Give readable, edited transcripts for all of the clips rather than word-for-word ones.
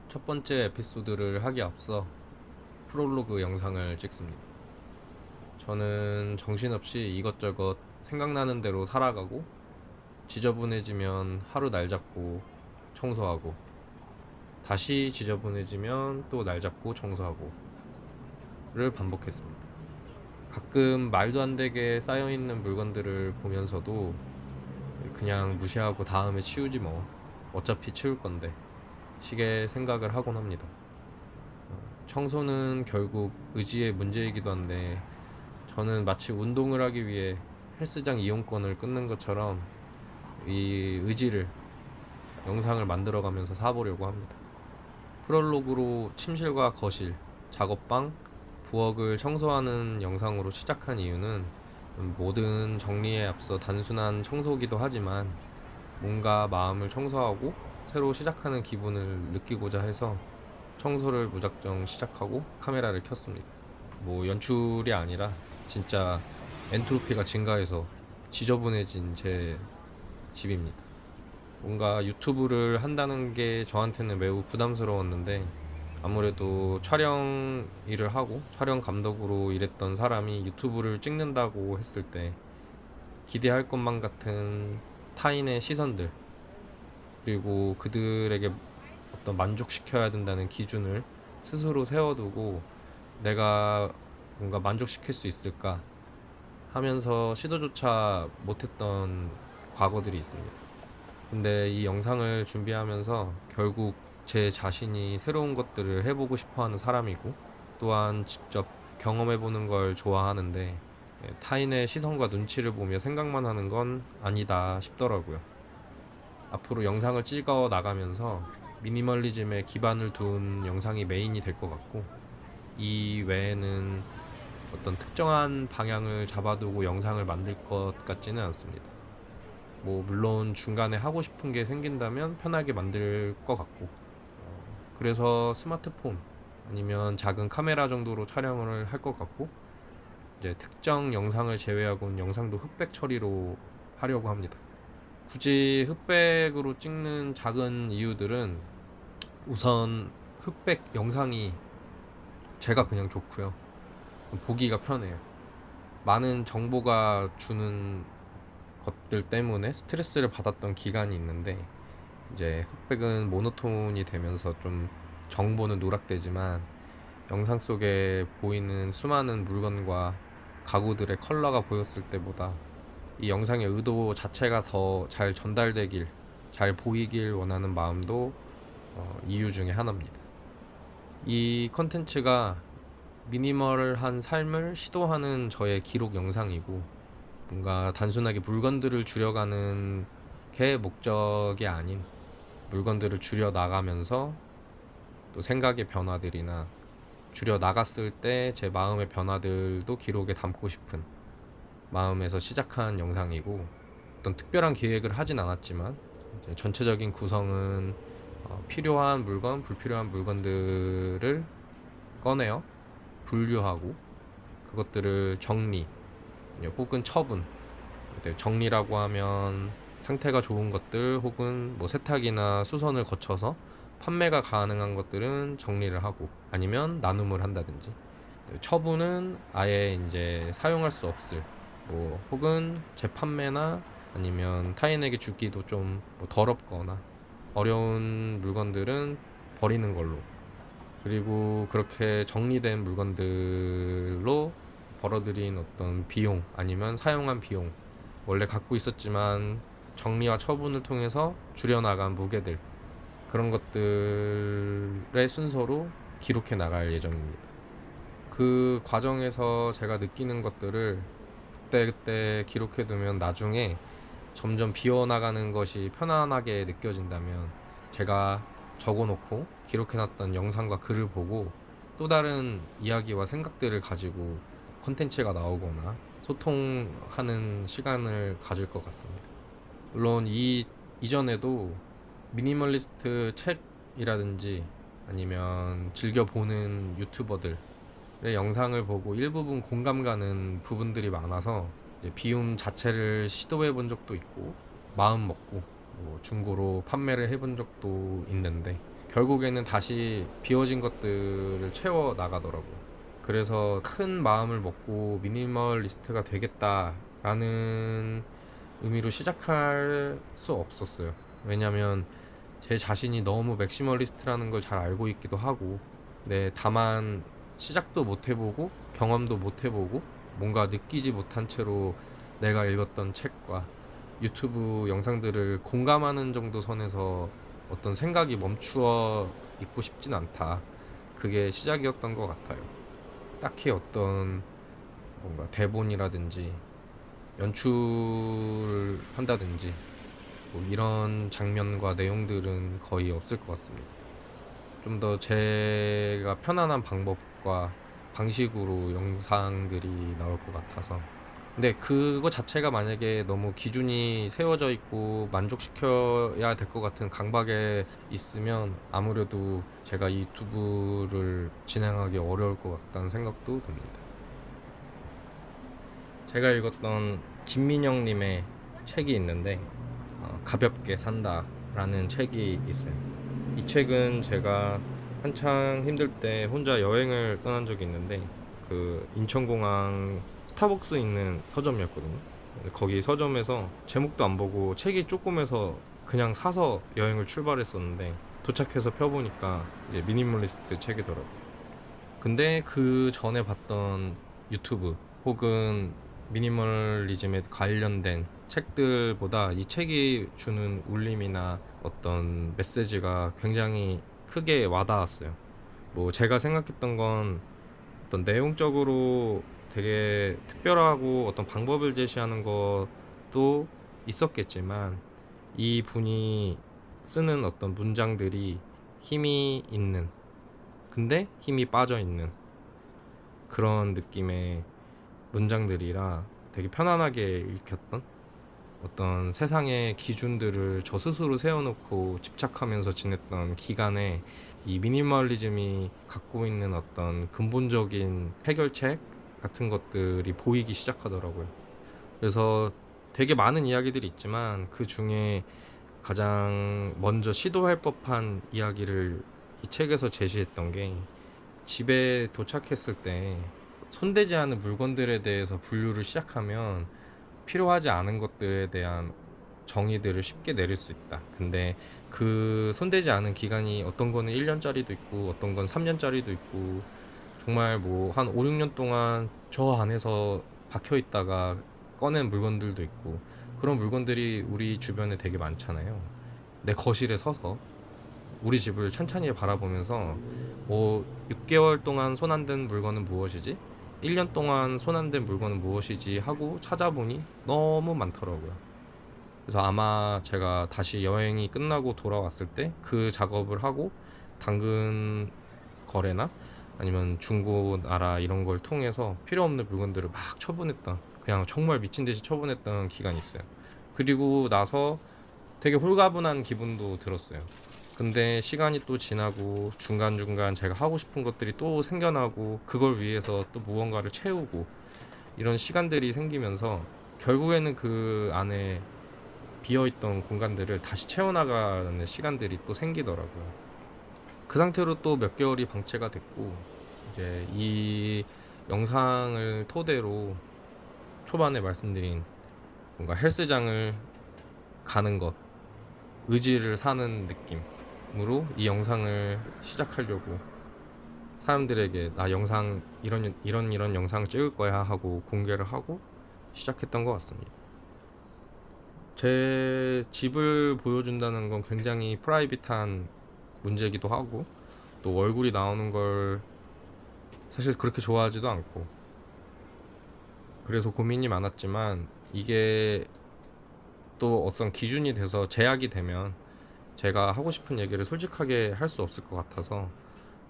첫 번째 에피소드를 하기 앞서 프롤로그 영상을 찍습니다. 저는 정신없이 이것저것 생각나는 대로 살아가고, 지저분해지면 하루 날 잡고 청소하고, 다시 지저분해지면 또 날 잡고 청소하고 를 반복했습니다. 가끔 말도 안 되게 쌓여있는 물건들을 보면서도 그냥 무시하고 다음에 치우지 뭐, 어차피 치울 건데 식의 생각을 하곤 합니다. 청소는 결국 의지의 문제이기도 한데, 저는 마치 운동을 하기 위해 헬스장 이용권을 끊는 것처럼 이 의지를 영상을 만들어가면서 사보려고 합니다. 프롤로그로 침실과 거실, 작업방, 부엌을 청소하는 영상으로 시작한 이유는, 모든 정리에 앞서 단순한 청소기도 하지만 뭔가 마음을 청소하고 새로 시작하는 기분을 느끼고자 해서 청소를 무작정 시작하고 카메라를 켰습니다. 뭐 연출이 아니라 진짜 엔트로피가 증가해서 지저분해진 제 집입니다. 뭔가 유튜브를 한다는 게 저한테는 매우 부담스러웠는데, 아무래도 촬영 일을 하고 촬영 감독으로 일했던 사람이 유튜브를 찍는다고 했을 때 기대할 것만 같은 타인의 시선들, 그리고 그들에게 어떤 만족시켜야 된다는 기준을 스스로 세워두고 내가 뭔가 만족시킬 수 있을까 하면서 시도조차 못했던 과거들이 있습니다. 근데 이 영상을 준비하면서 결국 제 자신이 새로운 것들을 해보고 싶어 하는 사람이고, 또한 직접 경험해보는 걸 좋아하는데, 타인의 시선과 눈치를 보며 생각만 하는 건 아니다 싶더라고요. 앞으로 영상을 찍어 나가면서 미니멀리즘에 기반을 둔 영상이 메인이 될 것 같고, 이 외에는 어떤 특정한 방향을 잡아두고 영상을 만들 것 같지는 않습니다. 뭐 물론 중간에 하고 싶은 게 생긴다면 편하게 만들 것 같고, 그래서 스마트폰 아니면 작은 카메라 정도로 촬영을 할 것 같고, 이제 특정 영상을 제외하고는 영상도 흑백 처리로 하려고 합니다. 굳이 흑백으로 찍는 작은 이유들은, 우선 흑백 영상이 제가 그냥 좋고요, 보기가 편해요. 많은 정보가 주는 것들 때문에 스트레스를 받았던 기간이 있는데, 이제 흑백은 모노톤이 되면서 좀 정보는 누락되지만 영상 속에 보이는 수많은 물건과 가구들의 컬러가 보였을 때보다 이 영상의 의도 자체가 더 잘 전달되길, 잘 보이길 원하는 마음도 이유 중에 하나입니다. 이 컨텐츠가 미니멀한 삶을 시도하는 저의 기록 영상이고, 뭔가 단순하게 물건들을 줄여가는 게 목적이 아닌, 물건들을 줄여 나가면서 또 생각의 변화들이나 줄여 나갔을 때 제 마음의 변화들도 기록에 담고 싶은 마음에서 시작한 영상이고, 어떤 특별한 기획을 하진 않았지만 이제 전체적인 구성은 필요한 물건, 불필요한 물건들을 꺼내어 분류하고 그것들을 정리 혹은 처분. 정리라고 하면 상태가 좋은 것들 혹은 뭐 세탁이나 수선을 거쳐서 판매가 가능한 것들은 정리를 하고, 아니면 나눔을 한다든지, 처분은 아예 이제 사용할 수 없을, 뭐 혹은 재판매나 아니면 타인에게 주기도 좀뭐 더럽거나 어려운 물건들은 버리는 걸로, 그리고 그렇게 정리된 물건들로 벌어들인 어떤 비용 아니면 사용한 비용, 원래 갖고 있었지만 정리와 처분을 통해서 줄여나간 무게들, 그런 것들의 순서로 기록해 나갈 예정입니다. 그 과정에서 제가 느끼는 것들을 그때그때 기록해 두면 나중에 점점 비워나가는 것이 편안하게 느껴진다면, 제가 적어놓고 기록해놨던 영상과 글을 보고 또 다른 이야기와 생각들을 가지고 컨텐츠가 나오거나 소통하는 시간을 가질 것 같습니다. 물론 이전에도 미니멀리스트 책이라든지 아니면 즐겨보는 유튜버들의 영상을 보고 일부분 공감 가는 부분들이 많아서 이제 비움 자체를 시도해 본 적도 있고, 마음 먹고 뭐 중고로 판매를 해본 적도 있는데, 결국에는 다시 비워진 것들을 채워 나가더라고요. 그래서 큰 마음을 먹고 미니멀리스트가 되겠다라는 의미로 시작할 수 없었어요. 왜냐면 제 자신이 너무 맥시멀리스트라는 걸 잘 알고 있기도 하고, 네, 다만 시작도 못 해보고 경험도 못 해보고 뭔가 느끼지 못한 채로 내가 읽었던 책과 유튜브 영상들을 공감하는 정도 선에서 어떤 생각이 멈추어 있고 싶진 않다. 그게 시작이었던 것 같아요. 딱히 어떤 뭔가 대본이라든지 연출을 한다든지 뭐 이런 장면과 내용들은 거의 없을 것 같습니다. 좀 더 제가 편안한 방법과 방식으로 영상들이 나올 것 같아서. 근데 그거 자체가 만약에 너무 기준이 세워져 있고 만족시켜야 될 것 같은 강박에 있으면 아무래도 제가 유튜브를 진행하기 어려울 것 같다는 생각도 듭니다. 제가 읽었던 김민영님의 책이 있는데 가볍게 산다라는 책이 있어요. 이 책은 제가 한창 힘들 때 혼자 여행을 떠난 적이 있는데 그 인천공항 스타벅스 있는 서점이었거든요. 거기 서점에서 제목도 안 보고 책이 조금해서 그냥 사서 여행을 출발했었는데 도착해서 펴보니까 이제 미니멀리스트 책이더라고요. 근데 그 전에 봤던 유튜브 혹은 미니멀리즘에 관련된 책들보다 이 책이 주는 울림이나 어떤 메시지가 굉장히 크게 와닿았어요. 뭐 제가 생각했던 건 어떤 내용적으로 되게 특별하고 어떤 방법을 제시하는 것도 있었겠지만 이 분이 쓰는 어떤 문장들이 힘이 있는, 근데 힘이 빠져 있는 그런 느낌의 문장들이라 되게 편안하게 읽혔던, 어떤 세상의 기준들을 저 스스로 세워놓고 집착하면서 지냈던 기간에 이 미니멀리즘이 갖고 있는 어떤 근본적인 해결책 같은 것들이 보이기 시작하더라고요. 그래서 되게 많은 이야기들이 있지만 그 중에 가장 먼저 시도할 법한 이야기를 이 책에서 제시했던 게, 집에 도착했을 때 손대지 않은 물건들에 대해서 분류를 시작하면 필요하지 않은 것들에 대한 정의들을 쉽게 내릴 수 있다. 근데 그 손대지 않은 기간이 어떤 거는 1년짜리도 있고 어떤 건 3년짜리도 있고 정말 뭐 한 5, 6년 동안 저 안에서 박혀 있다가 꺼낸 물건들도 있고, 그런 물건들이 우리 주변에 되게 많잖아요. 내 거실에 서서 우리 집을 찬찬히 바라보면서 6개월 동안 손 안 댄 물건은 무엇이지? 1년 동안 손 안 댄 물건은 무엇이지? 하고 찾아보니 너무 많더라고요. 그래서 아마 제가 다시 여행이 끝나고 돌아왔을 때 그 작업을 하고 당근 거래나 아니면 중고나라 이런 걸 통해서 필요 없는 물건들을 막 처분했던, 그냥 정말 미친 듯이 처분했던 기간이 있어요. 그리고 나서 되게 홀가분한 기분도 들었어요. 근데 시간이 또 지나고 중간중간 제가 하고 싶은 것들이 또 생겨나고 그걸 위해서 또 무언가를 채우고 이런 시간들이 생기면서 결국에는 그 안에 비어있던 공간들을 다시 채워나가는 시간들이 또 생기더라고요. 그 상태로 또 몇 개월이 방치가 됐고, 이제 이 영상을 토대로 초반에 말씀드린 뭔가 헬스장을 가는 것, 의지를 사는 느낌으로 이 영상을 시작하려고 사람들에게 나 영상 이런 영상 찍을 거야 하고 공개를 하고 시작했던 것 같습니다. 제 집을 보여준다는 건 굉장히 프라이빗한 문제이기도 하고, 또 얼굴이 나오는 걸 사실 그렇게 좋아하지도 않고, 그래서 고민이 많았지만 이게 또 어떤 기준이 돼서 제약이 되면 제가 하고 싶은 얘기를 솔직하게 할 수 없을 것 같아서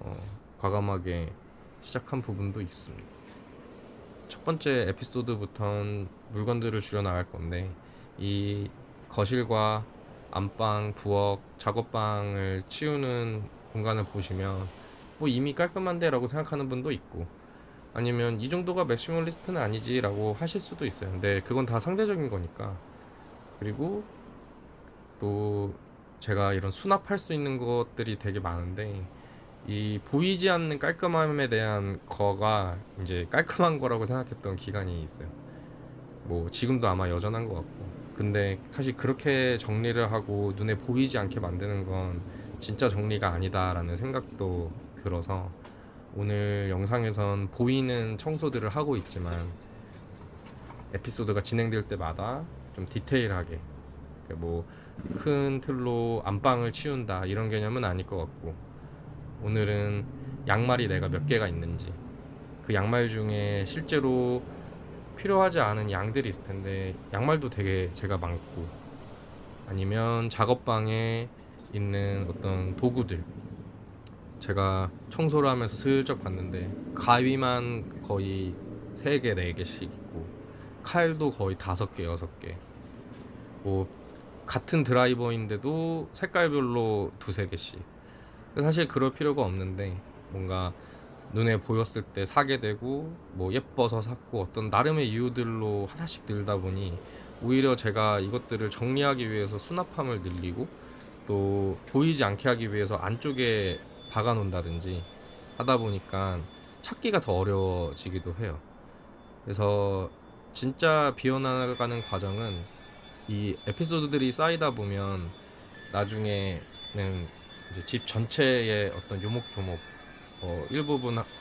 어, 과감하게 시작한 부분도 있습니다. 첫 번째 에피소드부터는 물건들을 줄여 나갈 건데, 이 거실과 안방, 부엌, 작업방을 치우는 공간을 보시면 뭐 이미 깔끔한데 라고 생각하는 분도 있고, 아니면 이 정도가 맥시멀리스트는 아니지 라고 하실 수도 있어요. 근데 그건 다 상대적인 거니까. 그리고 또 제가 이런 수납할 수 있는 것들이 되게 많은데 이 보이지 않는 깔끔함에 대한 거가 이제 깔끔한 거라고 생각했던 기간이 있어요. 뭐 지금도 아마 여전한 것 같고. 근데 사실 그렇게 정리를 하고 눈에 보이지 않게 만드는 건 진짜 정리가 아니다라는 생각도 들어서 오늘 영상에선 보이는 청소들을 하고 있지만 에피소드가 진행될 때마다 좀 디테일하게 뭐 큰 틀로 안방을 치운다 이런 개념은 아닐 것 같고, 오늘은 양말이 내가 몇 개가 있는지, 그 양말 중에 실제로 필요하지 않은 양들이 있을 텐데 양말도 되게 제가 많고, 아니면 작업방에 있는 어떤 도구들, 제가 청소를 하면서 슬쩍 봤는데 가위만 거의 3개, 4개씩 있고 칼도 거의 5개, 6개, 뭐 같은 드라이버인데도 색깔별로 2, 3개씩. 사실 그럴 필요가 없는데 뭔가 눈에 보였을 때 사게 되고 뭐 예뻐서 샀고 어떤 나름의 이유들로 하나씩 들다 보니 오히려 제가 이것들을 정리하기 위해서 수납함을 늘리고 또 보이지 않게 하기 위해서 안쪽에 박아 놓는다든지 하다 보니까 찾기가 더 어려워지기도 해요. 그래서 진짜 비워나가는 과정은 이 에피소드들이 쌓이다 보면 나중에는 이제 집 전체의 어떤 요목조목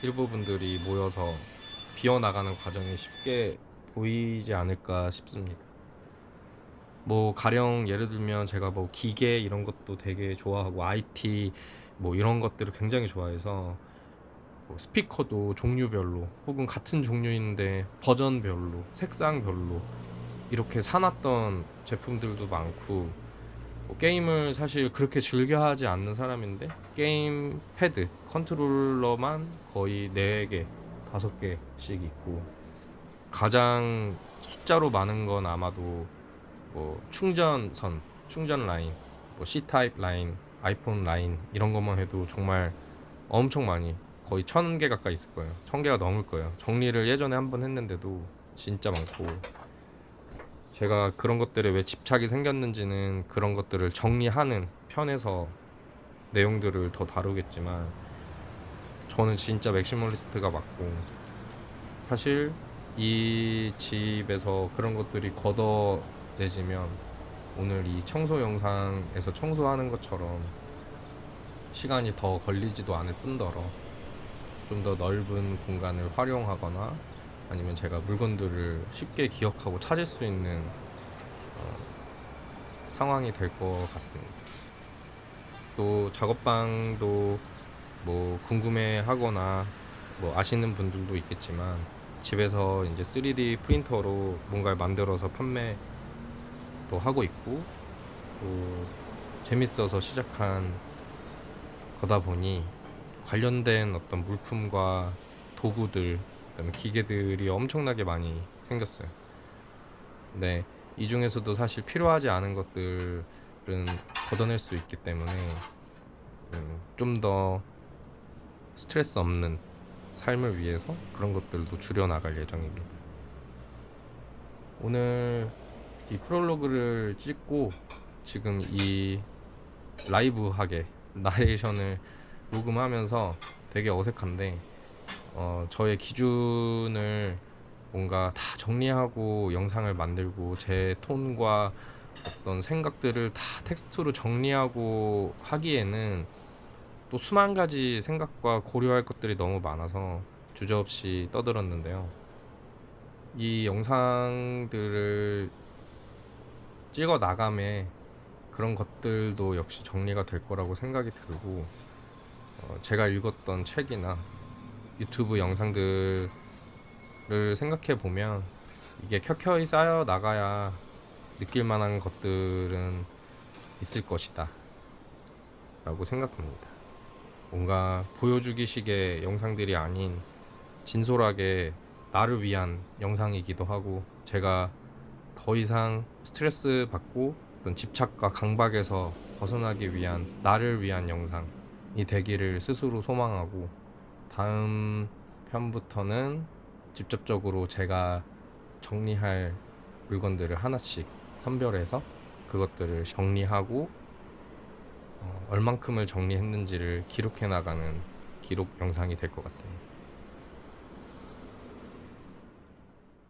일부분들이 모여서 비어나가는 과정이 쉽게 보이지 않을까 싶습니다. 뭐 가령 예를 들면 제가 뭐 기계 이런 것도 되게 좋아하고 IT 뭐 이런 것들을 굉장히 좋아해서 뭐 스피커도 종류별로 혹은 같은 종류인데 버전별로 색상별로 이렇게 사놨던 제품들도 많고, 뭐 게임을 사실 그렇게 즐겨 하지 않는 사람인데 게임 패드 컨트롤러만 거의 4개, 5개씩 있고, 가장 숫자로 많은 건 아마도 뭐 충전선, 충전 라인, 뭐 C타입 라인, 아이폰 라인 이런 것만 해도 정말 엄청 많이, 거의 1000개 가까이 있을 거예요. 1000개가 넘을 거예요. 정리를 예전에 한번 했는데도 진짜 많고, 제가 그런 것들에 왜 집착이 생겼는지는 그런 것들을 정리하는 편에서 내용들을 더 다루겠지만, 저는 진짜 맥시멀리스트가 맞고, 사실 이 집에서 그런 것들이 걷어내지면 오늘 이 청소 영상에서 청소하는 것처럼 시간이 더 걸리지도 않을 뿐더러 좀 더 넓은 공간을 활용하거나 아니면 제가 물건들을 쉽게 기억하고 찾을 수 있는 상황이 될 것 같습니다. 또 작업방도 뭐 궁금해하거나 뭐 아시는 분들도 있겠지만, 집에서 이제 3D 프린터로 뭔가를 만들어서 판매도 하고 있고, 또 재밌어서 시작한 거다 보니 관련된 어떤 물품과 도구들, 그다음에 기계들이 엄청나게 많이 생겼어요. 근데 이 중에서도 사실 필요하지 않은 것들은 걷어낼 수 있기 때문에 좀 더 스트레스 없는 삶을 위해서 그런 것들도 줄여나갈 예정입니다. 오늘 이 프롤로그를 찍고 지금 이 라이브하게 나레이션을 녹음하면서 되게 어색한데, 저의 기준을 뭔가 다 정리하고 영상을 만들고 제 톤과 어떤 생각들을 다 텍스트로 정리하고 하기에는 또 수만 가지 생각과 고려할 것들이 너무 많아서 주저없이 떠들었는데요. 이 영상들을 찍어 나감에 그런 것들도 역시 정리가 될 거라고 생각이 들고, 제가 읽었던 책이나 유튜브 영상들을 생각해 보면 이게 켜켜이 쌓여 나가야 느낄 만한 것들은 있을 것이다 라고 생각합니다. 뭔가 보여주기식의 영상들이 아닌 진솔하게 나를 위한 영상이기도 하고, 제가 더 이상 스트레스 받고 어떤 집착과 강박에서 벗어나기 위한 나를 위한 영상이 되기를 스스로 소망하고, 다음 편부터는 직접적으로 제가 정리할 물건들을 하나씩 선별해서 그것들을 정리하고 얼만큼을 정리했는지를 기록해 나가는 기록 영상이 될 것 같습니다.